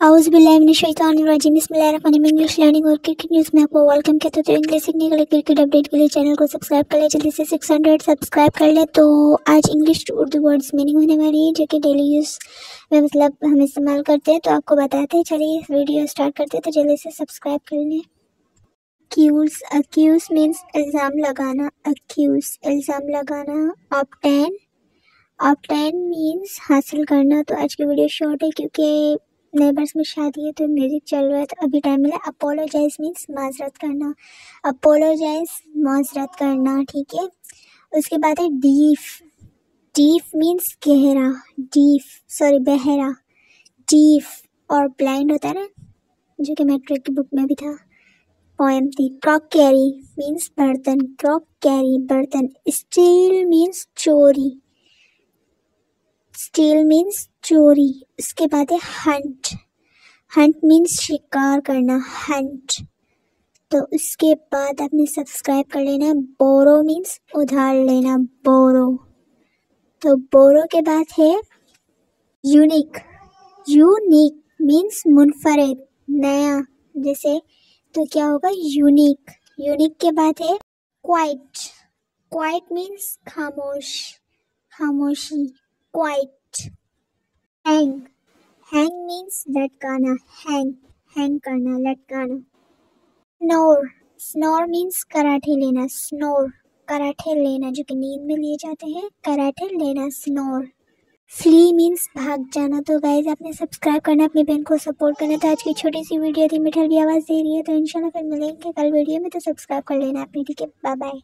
औज़ुबिल्लाहिमिनश्शैतानिर्रजीम बिस्मिल्लाहिर्रहमानिर्रहीम। English learning और cricket news में आपको वेलकम कहते हैं। तो इंग्लिश सीखने के लिए क्रिकेट अपडेट के लिए चैनल को सब्सक्राइब कर ले, जल्दी से 600 सब्सक्राइब कर ले। तो आज English to Urdu words meaning होने वाली है जो कि डेली यूज़ में मतलब हम इस्तेमाल करते हैं, तो आपको बताते हैं। चलिए वीडियो स्टार्ट करते हैं, तो जल्दी से सब्सक्राइब कर लें। अक्यूज़, अक्यूज़ मीन्स इल्ज़ाम लगाना, अक्यूज़ इल्ज़ाम लगाना। ऑब्टेन मीन्स हासिल करना। तो आज की वीडियो शॉर्ट है क्योंकि नेबर्स में शादी है तो म्यूजिक चल रहा है, तो अभी टाइम मिला। अपोलोजाइज मीन्स माजरत करना, अपोलोजाइज माजरत करना, ठीक है। उसके बाद है डीफ, डीफ मीन्स गहरा, बहरा, डीफ। और ब्लाइंड होता है ना, जो कि मैट्रिक की बुक में भी था, पोएम थी। क्रॉकरी मीन्स बर्तन, क्रॉकरी बर्तन। स्टील मीन्स चोरी, स्टील मीन्स चोरी। उसके बाद है हंट, हंट मीन्स शिकार करना, हंट। तो उसके बाद आपने सब्सक्राइब कर लेना है। बोरो मीन्स उधार लेना, बोरो। तो बोरो के बाद है यूनिक, यूनिक मीन्स मुनफरिद, नया, जैसे। तो क्या होगा, यूनिक। यूनिक के बाद है क्वाइट, क्वाइट मीन्स खामोश, खामोशी, क्वाइट। हैंग, हैंग मीन्स लटकाना, हैंग, हैंग करना, लटकाना। स्नोर, स्नोर मीन्स कराटे लेना, स्नोर, कराटे लेना, जो कि नींद में लिए जाते हैं, कराटे लेना, स्नोर। फ्ली मीन्स भाग जाना। तो गाइज आपने सब्सक्राइब करना, अपनी बहन को सपोर्ट करना। तो आज की छोटी सी वीडियो थी, मिठाई भी आवाज़ दे रही है। तो इंशाल्लाह फिर मिलेंगे कल वीडियो में, तो सब्सक्राइब कर लेना अपनी, ठीक है। Bye bye.